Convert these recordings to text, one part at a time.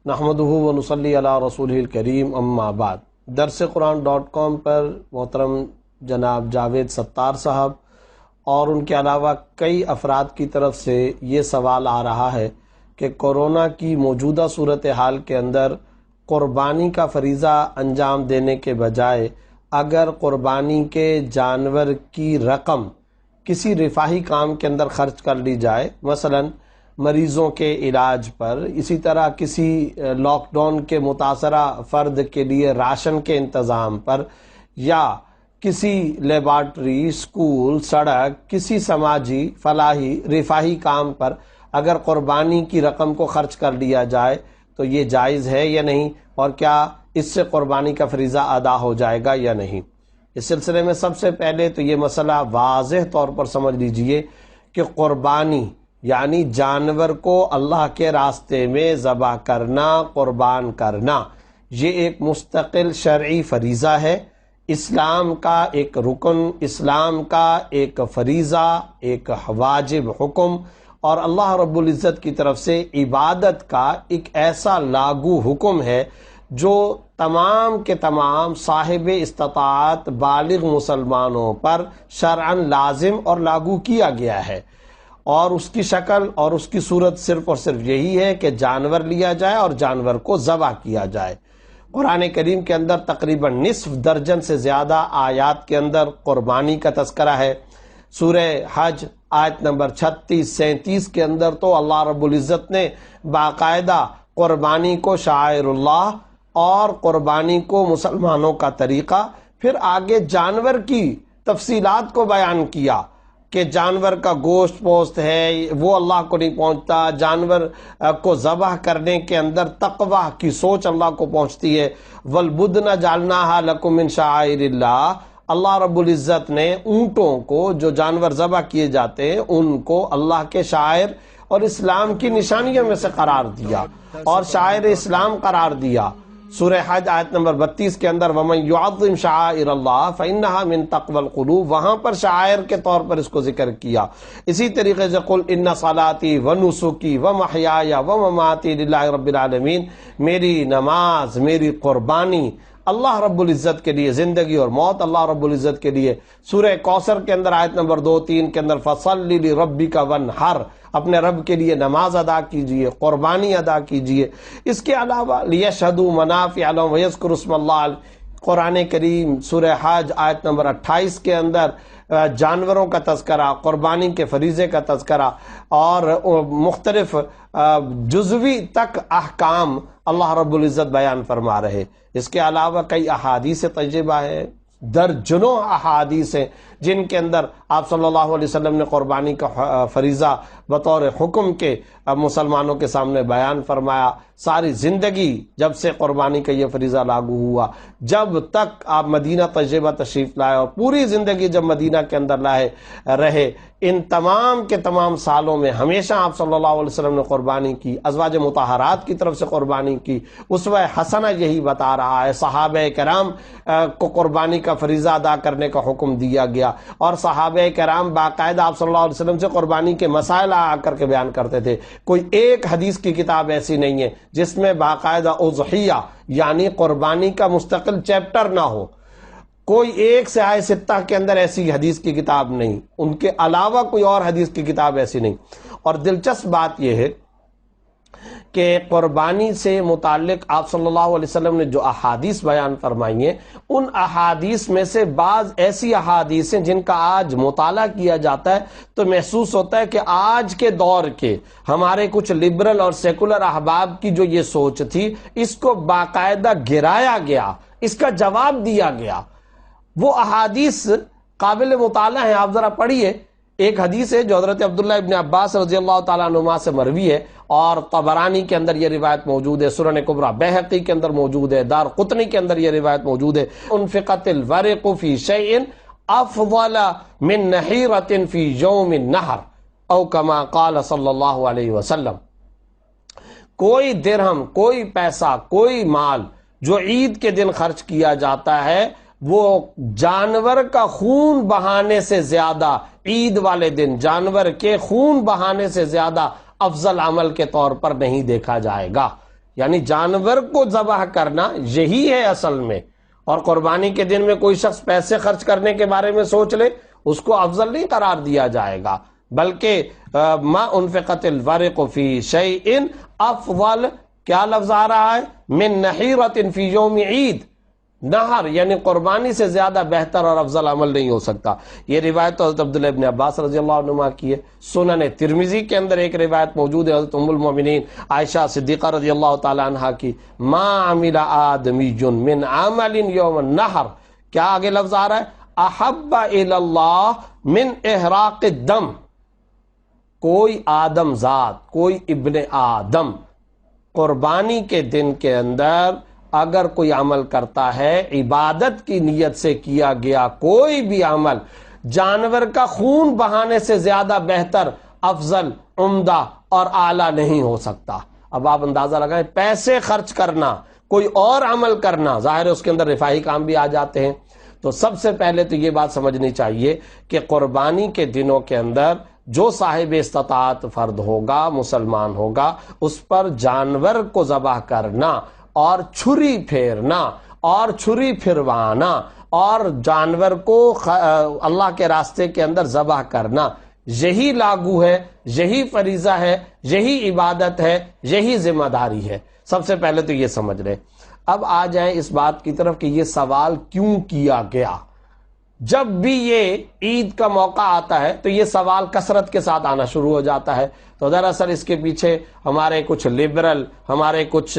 نحمدہ ونصلی علی رسولہ الکریم، اما بعد۔ درس قرآن.com پر محترم جناب جاوید ستار صاحب اور ان کے علاوہ کئی افراد کی طرف سے یہ سوال آ رہا ہے کہ کورونا کی موجودہ صورتحال کے اندر قربانی کا فریضہ انجام دینے کے بجائے اگر قربانی کے جانور کی رقم کسی رفاہی کام کے اندر خرچ کر لی جائے، مثلاً مریضوں کے علاج پر، اسی طرح کسی لاک ڈاؤن کے متاثرہ فرد کے لیے راشن کے انتظام پر، یا کسی لیبارٹری، اسکول، سڑک، کسی سماجی فلاحی رفاہی کام پر اگر قربانی کی رقم کو خرچ کر لیا جائے تو یہ جائز ہے یا نہیں، اور کیا اس سے قربانی کا فریضہ ادا ہو جائے گا یا نہیں؟ اس سلسلے میں سب سے پہلے تو یہ مسئلہ واضح طور پر سمجھ لیجئے کہ قربانی یعنی جانور کو اللہ کے راستے میں ذبح کرنا، قربان کرنا، یہ ایک مستقل شرعی فریضہ ہے، اسلام کا ایک رکن، اسلام کا ایک فریضہ، ایک واجب حکم، اور اللہ رب العزت کی طرف سے عبادت کا ایک ایسا لاگو حکم ہے جو تمام کے تمام صاحب استطاعت بالغ مسلمانوں پر شرعاً لازم اور لاگو کیا گیا ہے، اور اس کی شکل اور اس کی صورت صرف اور صرف یہی ہے کہ جانور لیا جائے اور جانور کو ذبح کیا جائے۔ قرآن کریم کے اندر تقریباً نصف درجن سے زیادہ آیات کے اندر قربانی کا تذکرہ ہے۔ سورہ حج آیت نمبر 36 37 کے اندر تو اللہ رب العزت نے باقاعدہ قربانی کو شعائر اللہ اور قربانی کو مسلمانوں کا طریقہ، پھر آگے جانور کی تفصیلات کو بیان کیا کہ جانور کا گوشت پوست ہے وہ اللہ کو نہیں پہنچتا، جانور کو ذبح کرنے کے اندر تقوی کی سوچ اللہ کو پہنچتی ہے۔ وَالْبُدْنَ جَعَلْنَاهَا لَكُم مِّن شَعَائِرِ اللَّهِ، اللہ رب العزت نے اونٹوں کو، جو جانور ذبح کیے جاتے ہیں، ان کو اللہ کے شاعر اور اسلام کی نشانیوں میں سے قرار دیا اور شاعر اسلام قرار دیا۔ سورہ حج آیت نمبر 32 کے اندر وَمَن يُعَظِّمْ شَعَائِرَ اللَّهِ فَإِنَّهَا مِن تَقْوَى الْقُلُوبِ، وہاں پر شاعر کے طور پر اس کو ذکر کیا۔ اسی طریقے سے قُلْ إِنَّ صَلَاتِي وَنُسُكِي وَمَحْيَايَ وَمَمَاتِي لِلَّهِ رَبِّ الْعَالَمِينَ، میری نماز، میری قربانی اللہ رب العزت کے لیے، زندگی اور موت اللہ رب العزت کے لیے۔ سورہ کوثر کے اندر آیت نمبر 2-3 کے اندر فَصَلِّ لِرَبِّكَ وَانْحَرْ، اپنے رب کے لیے نماز ادا کیجئے، قربانی ادا کیجئے۔ اس کے علاوہ لِيَشْهَدُوا مَنَافِعَ لَهُمْ وَيَذْكُرُوا اسْمَ اللَّهِ، قرآن کریم سورہ حج آیت نمبر 28 کے اندر جانوروں کا تذکرہ، قربانی کے فریضے کا تذکرہ اور مختلف جزوی تک احکام اللہ رب العزت بیان فرما رہے۔ اس کے علاوہ کئی احادیث طیبہ ہیں، درجنوں احادیث ہیں جن کے اندر آپ صلی اللہ علیہ وسلم نے قربانی کا فریضہ بطور حکم کے مسلمانوں کے سامنے بیان فرمایا۔ ساری زندگی جب سے قربانی کا یہ فریضہ لاگو ہوا، جب تک آپ مدینہ طیبہ تشریف لائے اور پوری زندگی جب مدینہ کے اندر رہے، ان تمام کے تمام سالوں میں ہمیشہ آپ صلی اللہ علیہ وسلم نے قربانی کی، ازواج مطہرات کی طرف سے قربانی کی۔ اسوہ حسنہ یہی بتا رہا ہے۔ صحابہ کرام کو قربانی کا فریضہ ادا کرنے کا حکم دیا گیا، اور صحابہ کرام باقاعدہ آپ صلی اللہ علیہ وسلم سے قربانی کے مسائل آ کر کے بیان کرتے تھے۔ کوئی ایک حدیث کی کتاب ایسی نہیں ہے جس میں باقاعدہ اضحیہ یعنی قربانی کا مستقل چیپٹر نہ ہو۔ کوئی ایک صحیح ستہ کے اندر ایسی حدیث کی کتاب نہیں، ان کے علاوہ کوئی اور حدیث کی کتاب ایسی نہیں۔ اور دلچسپ بات یہ ہے کہ قربانی سے متعلق آپ صلی اللہ علیہ وسلم نے جو احادیث بیان فرمائی ہیں، ان احادیث میں سے بعض ایسی احادیث ہیں جن کا آج مطالعہ کیا جاتا ہے تو محسوس ہوتا ہے کہ آج کے دور کے ہمارے کچھ لبرل اور سیکولر احباب کی جو یہ سوچ تھی، اس کو باقاعدہ گرایا گیا، اس کا جواب دیا گیا۔ وہ احادیث قابل مطالعہ ہیں، آپ ذرا پڑھیے۔ ایک حدیث ہے جو حضرت عبداللہ ابن عباس رضی اللہ تعالیٰ عنہما سے مروی ہے، اور طبرانی کے اندر یہ روایت موجود ہے، سنن کبریٰ بیہقی کے اندر موجود ہے، دار قطنی کے اندر یہ روایت موجود ہے۔ انفقت الورق فی شیء افضل من نحیرۃ فی یوم النحر او کما قال صلی اللہ علیہ وسلم، کوئی درہم، کوئی پیسہ، کوئی مال جو عید کے دن خرچ کیا جاتا ہے، وہ جانور کا خون بہانے سے زیادہ، عید والے دن جانور کے خون بہانے سے زیادہ افضل عمل کے طور پر نہیں دیکھا جائے گا۔ یعنی جانور کو ذبح کرنا یہی ہے اصل میں. اور قربانی کے دن میں کوئی شخص پیسے خرچ کرنے کے بارے میں سوچ لے اس کو افضل نہیں قرار دیا جائے گا، بلکہ ما انفقت الورق فی شیء افضل، کیا لفظ آ رہا ہے؟ من نحیرۃ فی یوم عید. نہر یعنی قربانی سے زیادہ بہتر اور افضل عمل نہیں ہو سکتا. یہ روایت تو حضرت عبداللہ ابن عباس رضی اللہ عنہما کی ہے. سنن ترمذی کے اندر ایک روایت موجود ہے حضرت ام المؤمنین عائشہ صدیقہ رضی اللہ تعالی عنہا کی، ما عمل آدمی من عمل یوم النحر، کیا آگے لفظ آ رہا ہے؟ احب الی اللہ من احراق الدم. کوئی آدم ذات، کوئی ابن آدم قربانی کے دن کے اندر اگر کوئی عمل کرتا ہے، عبادت کی نیت سے کیا گیا کوئی بھی عمل، جانور کا خون بہانے سے زیادہ بہتر، افضل، عمدہ اور اعلیٰ نہیں ہو سکتا. اب آپ اندازہ لگائیں، پیسے خرچ کرنا، کوئی اور عمل کرنا، ظاہر ہے اس کے اندر رفاہی کام بھی آ جاتے ہیں. تو سب سے پہلے تو یہ بات سمجھنی چاہیے کہ قربانی کے دنوں کے اندر جو صاحب استطاعت فرد ہوگا، مسلمان ہوگا، اس پر جانور کو ذبح کرنا اور چھری پھیرنا اور چھری پھروانا اور جانور کو اللہ کے راستے کے اندر ذبح کرنا، یہی لاگو ہے، یہی فریضہ ہے، یہی عبادت ہے، یہی ذمہ داری ہے. سب سے پہلے تو یہ سمجھ لیں. اب آ جائیں اس بات کی طرف کہ یہ سوال کیوں کیا گیا. جب بھی یہ عید کا موقع آتا ہے تو یہ سوال کثرت کے ساتھ آنا شروع ہو جاتا ہے. تو دراصل اس کے پیچھے ہمارے کچھ لبرل، ہمارے کچھ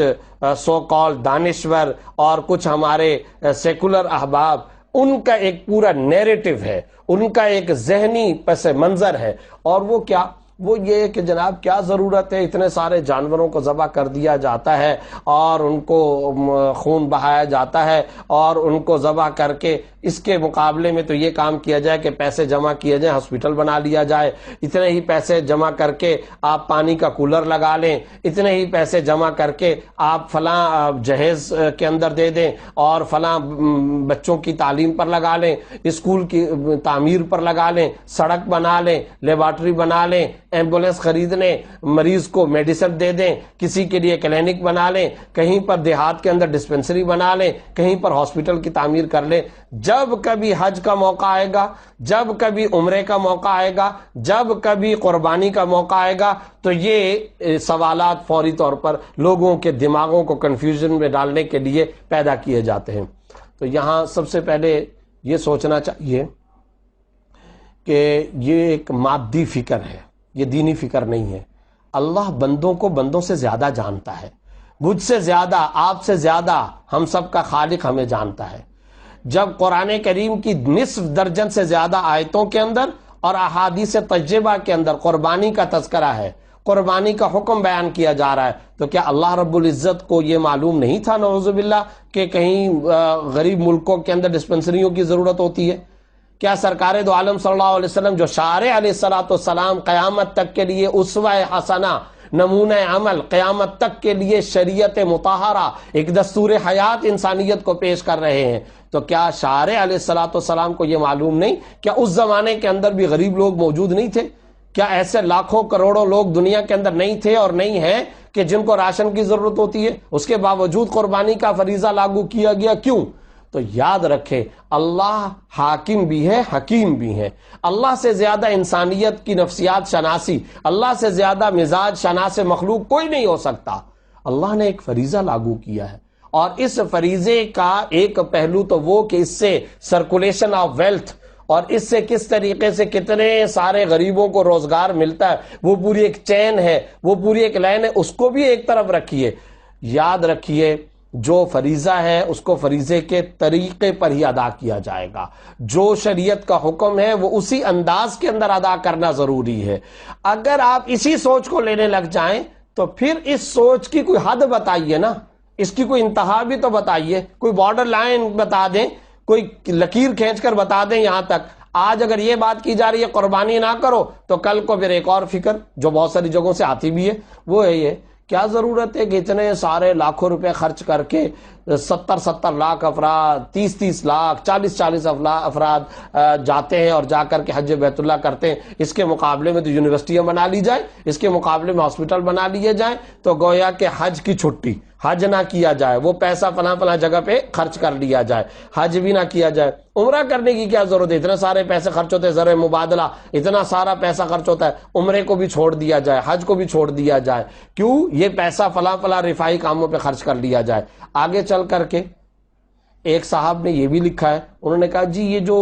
سو کال دانشور اور کچھ ہمارے سیکولر احباب، ان کا ایک پورا نیریٹو ہے، ان کا ایک ذہنی پس منظر ہے. اور وہ کیا؟ وہ یہ کہ جناب کیا ضرورت ہے، اتنے سارے جانوروں کو ذبح کر دیا جاتا ہے اور ان کو خون بہایا جاتا ہے اور ان کو ذبح کر کے اس کے مقابلے میں تو یہ کام کیا جائے کہ پیسے جمع کیے جائیں، ہاسپٹل بنا لیا جائے، اتنے ہی پیسے جمع کر کے آپ پانی کا کولر لگا لیں، اتنے ہی پیسے جمع کر کے آپ فلاں جہیز کے اندر دے دیں اور فلاں بچوں کی تعلیم پر لگا لیں، اسکول کی تعمیر پر لگا لیں، سڑک بنا لیں، لیبارٹری بنا لیں، ایمبولینس خرید لیں، مریض کو میڈیسن دے دیں، کسی کے لیے کلینک بنا لیں، کہیں پر دیہات کے اندر ڈسپنسری بنا لیں، کہیں پر ہاسپٹل کی تعمیر کر لیں. جب کبھی حج کا موقع آئے گا، جب کبھی عمرے کا موقع آئے گا، جب کبھی قربانی کا موقع آئے گا، تو یہ سوالات فوری طور پر لوگوں کے دماغوں کو کنفیوژن میں ڈالنے کے لیے پیدا کیے جاتے ہیں. تو یہاں سب سے پہلے یہ سوچنا چاہیے کہ یہ ایک مادی فکر ہے، یہ دینی فکر نہیں ہے. اللہ بندوں کو بندوں سے زیادہ جانتا ہے، مجھ سے زیادہ، آپ سے زیادہ، ہم سب کا خالق ہمیں جانتا ہے. جب قرآن کریم کی نصف درجن سے زیادہ آیتوں کے اندر اور احادیث طیبہ کے اندر قربانی کا تذکرہ ہے، قربانی کا حکم بیان کیا جا رہا ہے، تو کیا اللہ رب العزت کو یہ معلوم نہیں تھا نعوذ باللہ کہ کہیں غریب ملکوں کے اندر ڈسپنسریوں کی ضرورت ہوتی ہے؟ کیا سرکار دو عالم صلی اللہ علیہ وسلم جو شارع علیہ السلام قیامت تک کے لیے اسوہ حسنہ، نمونہ عمل، قیامت تک کے لیے شریعت مطہرہ، ایک دستور حیات انسانیت کو پیش کر رہے ہیں، تو کیا شارع علیہ السلام کو یہ معلوم نہیں؟ کیا اس زمانے کے اندر بھی غریب لوگ موجود نہیں تھے؟ کیا ایسے لاکھوں کروڑوں لوگ دنیا کے اندر نہیں تھے اور نہیں ہیں کہ جن کو راشن کی ضرورت ہوتی ہے؟ اس کے باوجود قربانی کا فریضہ لاگو کیا گیا، کیوں؟ تو یاد رکھیں، اللہ حاکم بھی ہے، حکیم بھی ہے. اللہ سے زیادہ انسانیت کی نفسیات شناسی، اللہ سے زیادہ مزاج شناس مخلوق کوئی نہیں ہو سکتا. اللہ نے ایک فریضہ لاگو کیا ہے، اور اس فریضے کا ایک پہلو تو وہ کہ اس سے سرکولیشن آف ویلتھ اور اس سے کس طریقے سے کتنے سارے غریبوں کو روزگار ملتا ہے، وہ پوری ایک چین ہے، وہ پوری ایک لائن ہے، اس کو بھی ایک طرف رکھیے. یاد رکھیے، جو فریضہ ہے اس کو فریضے کے طریقے پر ہی ادا کیا جائے گا. جو شریعت کا حکم ہے وہ اسی انداز کے اندر ادا کرنا ضروری ہے. اگر آپ اسی سوچ کو لینے لگ جائیں تو پھر اس سوچ کی کوئی حد بتائیے نا، اس کی کوئی انتہا بھی تو بتائیے، کوئی بارڈر لائن بتا دیں، کوئی لکیر کھینچ کر بتا دیں. یہاں تک آج اگر یہ بات کی جا رہی ہے قربانی نہ کرو، تو کل کو پھر ایک اور فکر جو بہت ساری جگہوں سے آتی بھی ہے، وہ ہے یہ کیا ضرورت ہے کہ اتنے سارے لاکھوں روپے خرچ کر کے 70 لاکھ افراد، 30 لاکھ، 40 افراد جاتے ہیں اور جا کر کے حج بیت اللہ کرتے ہیں، اس کے مقابلے میں تو یونیورسٹیاں بنا لی جائیں، اس کے مقابلے میں ہاسپٹل بنا لیے جائیں، تو گویا کہ حج کی چھٹی، حج نہ کیا جائے، وہ پیسہ فلاں جگہ پہ خرچ کر لیا جائے، حج بھی نہ کیا جائے۔ عمرہ کرنے کی کیا ضرورت ہے؟ اتنے سارے پیسے خرچ ہوتے ہیں، زر مبادلہ اتنا سارا پیسہ خرچ ہوتا ہے، عمرے کو بھی چھوڑ دیا جائے، حج کو بھی چھوڑ دیا جائے، کیوں؟ یہ پیسہ فلاں رفاہی کاموں پہ خرچ کر لیا جائے۔ آگے چل کر کے ایک صاحب نے یہ بھی لکھا ہے، انہوں نے کہا جی یہ جو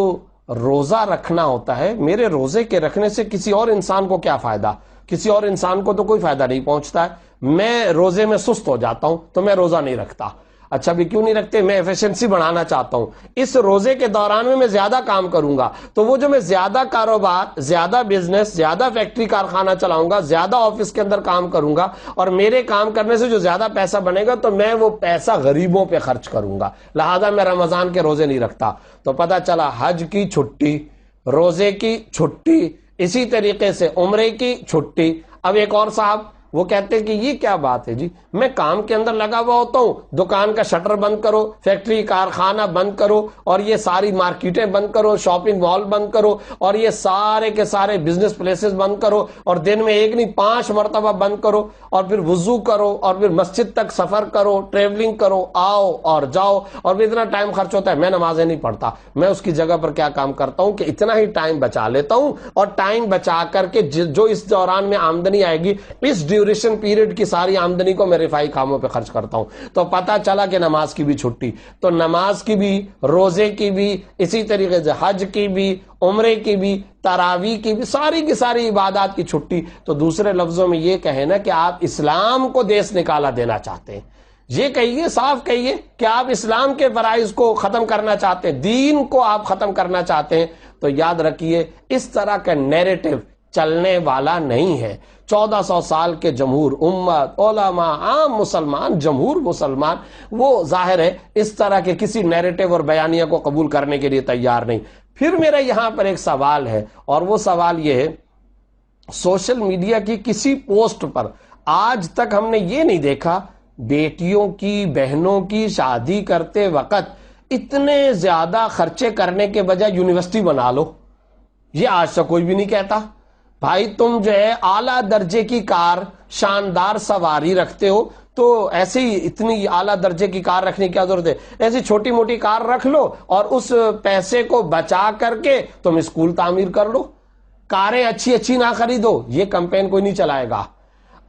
روزہ رکھنا ہوتا ہے، میرے روزے کے رکھنے سے کسی اور انسان کو کیا فائدہ؟ کسی اور انسان کو تو کوئی فائدہ نہیں پہنچتا ہے، میں روزے میں سست ہو جاتا ہوں تو میں روزہ نہیں رکھتا۔ اچھا بھی کیوں نہیں رکھتے؟ میں ایفیشنسی بڑھانا چاہتا ہوں، اس روزے کے دوران میں زیادہ کام کروں گا، تو وہ جو میں زیادہ کاروبار، زیادہ بزنس، زیادہ فیکٹری کارخانہ چلاؤں گا، زیادہ آفس کے اندر کام کروں گا، اور میرے کام کرنے سے جو زیادہ پیسہ بنے گا تو میں وہ پیسہ غریبوں پہ خرچ کروں گا، لہذا میں رمضان کے روزے نہیں رکھتا۔ تو پتہ چلا حج کی چھٹی، روزے کی چھٹی، اسی طریقے سے عمرے کی چھٹی۔ اب ایک اور صاحب وہ کہتے ہیں کہ یہ کیا بات ہے جی، میں کام کے اندر لگا ہوا ہوتا ہوں، دکان کا شٹر بند کرو، فیکٹری کارخانہ بند کرو، اور یہ ساری مارکیٹیں بند کرو، شاپنگ مال بند کرو، اور یہ سارے کے سارے بزنس پلیسز بند کرو، اور دن میں ایک نہیں 5 مرتبہ بند کرو، اور پھر وضو کرو، اور پھر مسجد تک سفر کرو، ٹریولنگ کرو، آؤ اور جاؤ، اور پھر اتنا ٹائم خرچ ہوتا ہے۔ میں نمازیں نہیں پڑھتا، میں اس کی جگہ پر کیا کام کرتا ہوں کہ اتنا ہی ٹائم بچا لیتا ہوں، اور ٹائم بچا کر کے جو اس دوران میں آمدنی آئے گی، اس ڈیوریشن پیریڈ کی ساری آمدنی کو میں رفاہی کاموں پہ خرچ کرتا ہوں۔ تو پتہ چلا کہ نماز کی بھی چھٹی، تو نماز کی بھی، روزے کی بھی، اسی طریقے سے حج کی بھی، عمرے کی بھی، تراویح کی بھی، ساری کی ساری عبادات کی چھٹی۔ تو دوسرے لفظوں میں یہ کہیں نا کہ آپ اسلام کو دیس نکالا دینا چاہتے ہیں، یہ کہیے، صاف کہیے کہ آپ اسلام کے فرائض کو ختم کرنا چاہتے ہیں، دین کو آپ ختم کرنا چاہتے ہیں، تو یاد رکھیے اس طرح کا نیریٹو چلنے والا نہیں ہے۔ 1400 سال کے جمہور امت، علماء، عام مسلمان، جمہور مسلمان، وہ ظاہر ہے اس طرح کے کسی نیریٹو اور بیانیہ کو قبول کرنے کے لیے تیار نہیں۔ پھر میرا یہاں پر ایک سوال ہے، اور وہ سوال یہ ہے، سوشل میڈیا کی کسی پوسٹ پر آج تک ہم نے یہ نہیں دیکھا بیٹیوں کی، بہنوں کی شادی کرتے وقت اتنے زیادہ خرچے کرنے کے بجائے یونیورسٹی بنا لو، یہ آج تک کوئی بھی نہیں کہتا۔ بھائی تم جو ہے اعلیٰ درجے کی کار، شاندار سواری رکھتے ہو، تو ایسے ہی اتنی اعلیٰ درجے کی کار رکھنے کی کیا ضرورت ہے؟ ایسی چھوٹی موٹی کار رکھ لو، اور اس پیسے کو بچا کر کے تم اسکول تعمیر کر لو۔ کاریں اچھی نہ خریدو، یہ کمپین کوئی نہیں چلائے گا۔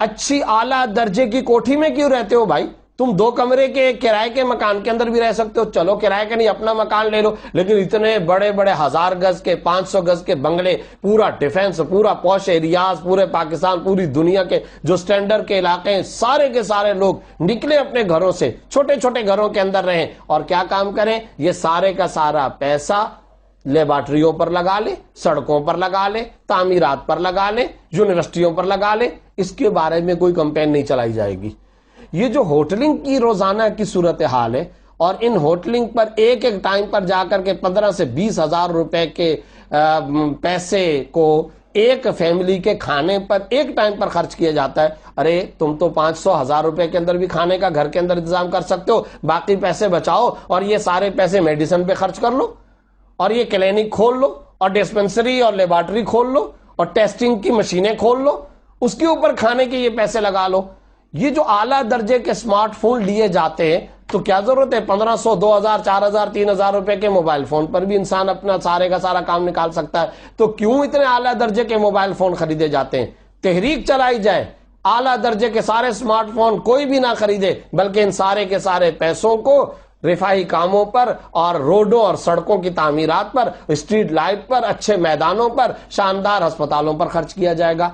اچھی اعلیٰ درجے کی کوٹھی میں کیوں رہتے ہو بھائی؟ تم 2 کمرے کے کرائے کے مکان کے اندر بھی رہ سکتے ہو، چلو کرائے کا نہیں اپنا مکان لے لو، لیکن اتنے بڑے 1000 گز کے، 500 گز کے بنگلے، پورا ڈیفنس، پورا پوش ایریاز، پورے پاکستان، پوری دنیا کے جو سٹینڈرڈ کے علاقے ہیں، سارے کے سارے لوگ نکلے اپنے گھروں سے، چھوٹے چھوٹے گھروں کے اندر رہیں، اور کیا کام کریں؟ یہ سارے کا سارا پیسہ لیبارٹریوں پر لگا لے، سڑکوں پر لگا لے، تعمیرات پر لگا لے، یونیورسٹیوں پر لگا لے۔ اس کے بارے میں کوئی کمپین نہیں چلائی جائے گی۔ یہ جو ہوٹلنگ کی روزانہ کی صورتحال ہے، اور ان ہوٹلنگ پر ایک ٹائم پر جا کر کے 15 سے 20 ہزار روپے کے پیسے کو ایک فیملی کے کھانے پر ایک ٹائم پر خرچ کیا جاتا ہے۔ ارے تم تو 500,000 روپے کے اندر بھی کھانے کا گھر کے اندر انتظام کر سکتے ہو، باقی پیسے بچاؤ اور یہ سارے پیسے میڈیسن پہ خرچ کر لو، اور یہ کلینک کھول لو، اور ڈسپنسری اور لیبارٹری کھول لو، اور ٹیسٹنگ کی مشینیں کھول لو، اس کے اوپر کھانے کے یہ پیسے لگا لو۔ یہ جو اعلیٰ درجے کے اسمارٹ فون لیے جاتے ہیں، تو کیا ضرورت ہے 1500، 2000، 4000، 3000 روپے کے موبائل فون پر بھی انسان اپنا سارے کا سارا کام نکال سکتا ہے۔ تو کیوں اتنے اعلیٰ درجے کے موبائل فون خریدے جاتے ہیں؟ تحریک چلائی جائے، اعلیٰ درجے کے سارے اسمارٹ فون کوئی بھی نہ خریدے، بلکہ ان سارے کے سارے پیسوں کو رفاہی کاموں پر، اور روڈوں اور سڑکوں کی تعمیرات پر، اسٹریٹ لائٹ پر، اچھے میدانوں پر، شاندار ہسپتالوں پر خرچ کیا جائے گا۔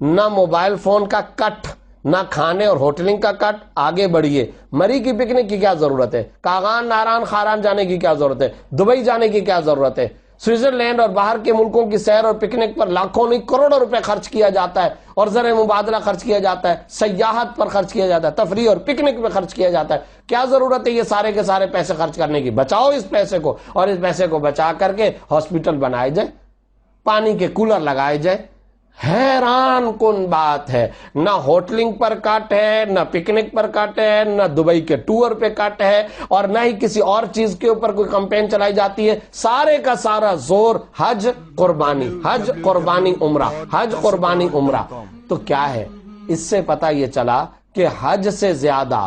نہ موبائل فون کا کٹ، نہ کھانے اور ہوٹلنگ کا کٹ۔ آگے بڑھیے، مری کی پکنک کی کیا ضرورت ہے؟ کاغان، ناران، خاران جانے کی کیا ضرورت ہے؟ دبئی جانے کی کیا ضرورت ہے؟ سوئٹزرلینڈ اور باہر کے ملکوں کی سیر اور پکنک پر لاکھوں نہیں کروڑوں روپے خرچ کیا جاتا ہے، اور زر مبادلہ خرچ کیا جاتا ہے، سیاحت پر خرچ کیا جاتا ہے، تفریح اور پکنک پہ خرچ کیا جاتا ہے۔ کیا ضرورت ہے یہ سارے کے سارے پیسے خرچ کرنے کی؟ بچاؤ اس پیسے کو، اور اس پیسے کو بچا کر کے ہاسپٹل بنائے جائے، پانی کے کولر لگائے جائے، حیران کن بات ہے، نہ ہوٹلنگ پر کٹ ہے، نہ پکنک پر کٹ ہے، نہ دبئی کے ٹور پہ کٹ ہے، اور نہ ہی کسی اور چیز کے اوپر کوئی کمپین چلائی جاتی ہے. سارے کا سارا زور حج قربانی، حج قربانی عمرہ، حج قربانی عمرہ. تو کیا ہے اس سے پتہ یہ چلا کہ حج سے زیادہ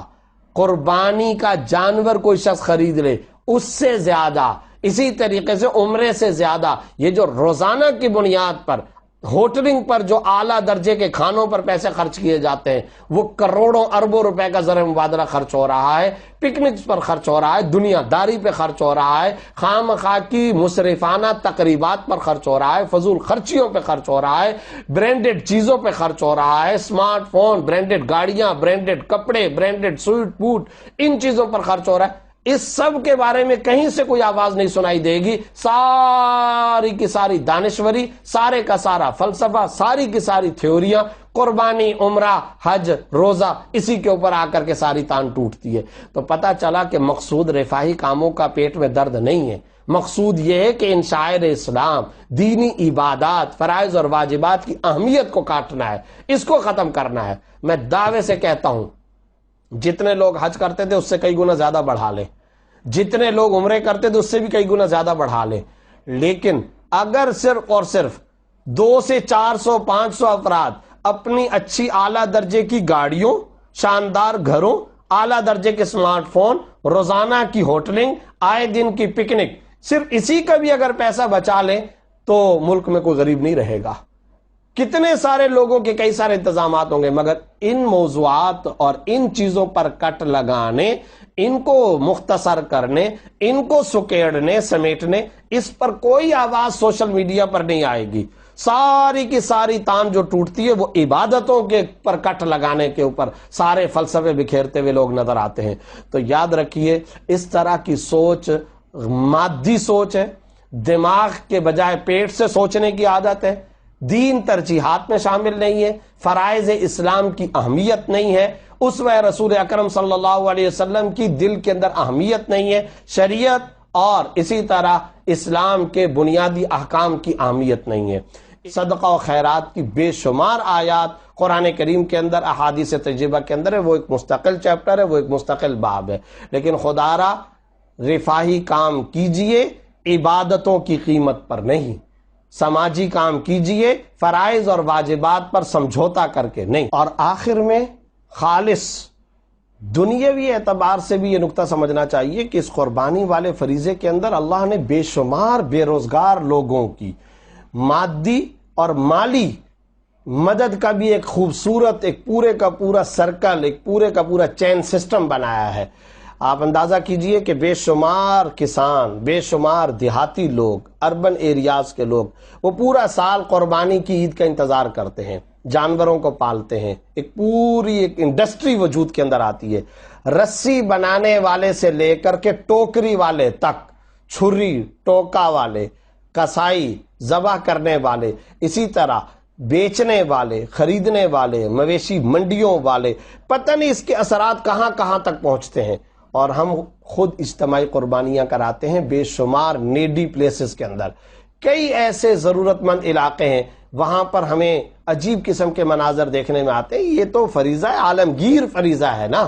قربانی کا جانور کوئی شخص خرید لے اس سے زیادہ، اسی طریقے سے عمرے سے زیادہ یہ جو روزانہ کی بنیاد پر ہوٹلنگ پر جو اعلیٰ درجے کے کھانوں پر پیسے خرچ کیے جاتے ہیں، وہ کروڑوں اربوں روپے کا زر مبادلہ خرچ ہو رہا ہے، پکنکس پر خرچ ہو رہا ہے، دنیا داری پہ خرچ ہو رہا ہے، خام خواہ کی مصرفانہ تقریبات پر خرچ ہو رہا ہے، فضول خرچیوں پہ خرچ ہو رہا ہے، برانڈڈ چیزوں پہ خرچ ہو رہا ہے، اسمارٹ فون، برانڈڈ گاڑیاں، برانڈڈ کپڑے، برانڈڈ سوٹ بوٹ، ان چیزوں پر خرچ ہو رہا ہے. اس سب کے بارے میں کہیں سے کوئی آواز نہیں سنائی دے گی. ساری کی ساری دانشوری، سارے کا سارا فلسفہ، ساری کی ساری تھیوریاں قربانی، عمرہ، حج، روزہ، اسی کے اوپر آ کر کے ساری تان ٹوٹتی ہے. تو پتہ چلا کہ مقصود رفاہی کاموں کا پیٹ میں درد نہیں ہے، مقصود یہ ہے کہ ان شاعر اسلام، دینی عبادات، فرائض اور واجبات کی اہمیت کو کاٹنا ہے، اس کو ختم کرنا ہے. میں دعوے سے کہتا ہوں جتنے لوگ حج کرتے تھے اس سے کئی گنا زیادہ بڑھا لیں، جتنے لوگ عمرے کرتے تھے اس سے بھی کئی گنا زیادہ بڑھا لیں. لیکن اگر صرف اور صرف 200 سے 400 500 افراد اپنی اچھی اعلیٰ درجے کی گاڑیوں، شاندار گھروں، اعلیٰ درجے کے اسمارٹ فون، روزانہ کی ہوٹلنگ، آئے دن کی پکنک، صرف اسی کا بھی اگر پیسہ بچا لیں تو ملک میں کوئی غریب نہیں رہے گا. کتنے سارے لوگوں کے کئی سارے انتظامات ہوں گے، مگر ان موضوعات اور ان چیزوں پر کٹ لگانے، ان کو مختصر کرنے، ان کو سکیڑنے سمیٹنے، اس پر کوئی آواز سوشل میڈیا پر نہیں آئے گی. ساری کی ساری تان جو ٹوٹتی ہے وہ عبادتوں کے پر کٹ لگانے کے اوپر سارے فلسفے بکھیرتے ہوئے لوگ نظر آتے ہیں. تو یاد رکھیے اس طرح کی سوچ مادی سوچ ہے، دماغ کے بجائے پیٹ سے سوچنے کی عادت ہے، دین ترجیحات میں شامل نہیں ہے، فرائض اسلام کی اہمیت نہیں ہے، اسوہ رسول اکرم صلی اللہ علیہ وسلم کی دل کے اندر اہمیت نہیں ہے، شریعت اور اسی طرح اسلام کے بنیادی احکام کی اہمیت نہیں ہے. صدقہ و خیرات کی بے شمار آیات قرآن کریم کے اندر، احادیث طیبہ کے اندر ہے، وہ ایک مستقل چیپٹر ہے، وہ ایک مستقل باب ہے. لیکن خدا را رفاہی کام کیجئے عبادتوں کی قیمت پر نہیں، سماجی کام کیجئے فرائض اور واجبات پر سمجھوتا کر کے نہیں. اور آخر میں خالص دنیاوی اعتبار سے بھی یہ نقطہ سمجھنا چاہیے کہ اس قربانی والے فریضے کے اندر اللہ نے بے شمار بے روزگار لوگوں کی مادی اور مالی مدد کا بھی ایک خوبصورت، ایک پورے کا پورا سرکل، ایک پورے کا پورا چین سسٹم بنایا ہے. آپ اندازہ کیجئے کہ بے شمار کسان، بے شمار دیہاتی لوگ، اربن ایریاز کے لوگ، وہ پورا سال قربانی کی عید کا انتظار کرتے ہیں، جانوروں کو پالتے ہیں، ایک پوری ایک انڈسٹری وجود کے اندر آتی ہے. رسی بنانے والے سے لے کر کے ٹوکری والے تک، چھری ٹوکا والے، کسائی، ذبح کرنے والے، اسی طرح بیچنے والے، خریدنے والے، مویشی منڈیوں والے، پتہ نہیں اس کے اثرات کہاں کہاں تک پہنچتے ہیں. اور ہم خود اجتماعی قربانیاں کراتے ہیں بے شمار نیڈی پلیسز کے اندر. کئی ایسے ضرورت مند علاقے ہیں وہاں پر ہمیں عجیب قسم کے مناظر دیکھنے میں آتے ہیں. یہ تو فریضہ ہے، عالمگیر فریضہ ہے نا،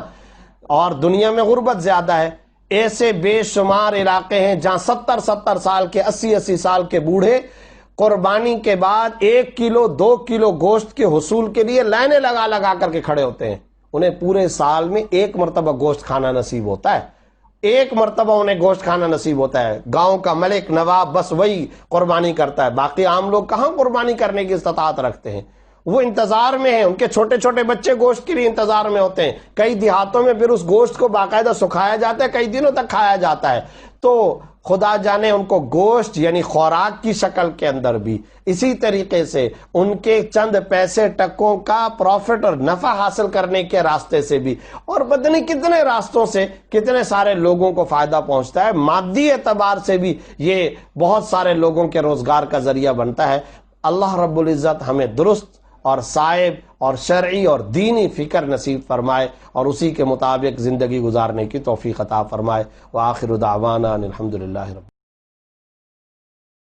اور دنیا میں غربت زیادہ ہے. ایسے بے شمار علاقے ہیں جہاں 70 سال کے، 80 سال کے بوڑھے قربانی کے بعد 1 کلو 2 کلو گوشت کے حصول کے لیے لائنیں لگا لگا کر کے کھڑے ہوتے ہیں. انہیں پورے سال میں 1 مرتبہ گوشت کھانا نصیب ہوتا ہے، 1 مرتبہ انہیں گوشت کھانا نصیب ہوتا ہے. گاؤں کا ملک نواب بس وہی قربانی کرتا ہے، باقی عام لوگ کہاں قربانی کرنے کی استطاعت رکھتے ہیں. وہ انتظار میں ہیں، ان کے چھوٹے چھوٹے بچے گوشت کے لیے انتظار میں ہوتے ہیں. کئی دیہاتوں میں پھر اس گوشت کو باقاعدہ سکھایا جاتا ہے، کئی دنوں تک کھایا جاتا ہے. تو خدا جانے ان کو گوشت یعنی خوراک کی شکل کے اندر بھی، اسی طریقے سے ان کے چند پیسے ٹکوں کا پروفٹ اور نفع حاصل کرنے کے راستے سے بھی، اور پتہ نہیں کتنے راستوں سے کتنے سارے لوگوں کو فائدہ پہنچتا ہے. مادی اعتبار سے بھی یہ بہت سارے لوگوں کے روزگار کا ذریعہ بنتا ہے. اللہ رب العزت ہمیں درست اور صاحب اور شرعی اور دینی فکر نصیب فرمائے اور اسی کے مطابق زندگی گزارنے کی توفیق عطا فرمائے. وآخر دعوانا الحمدللہ رب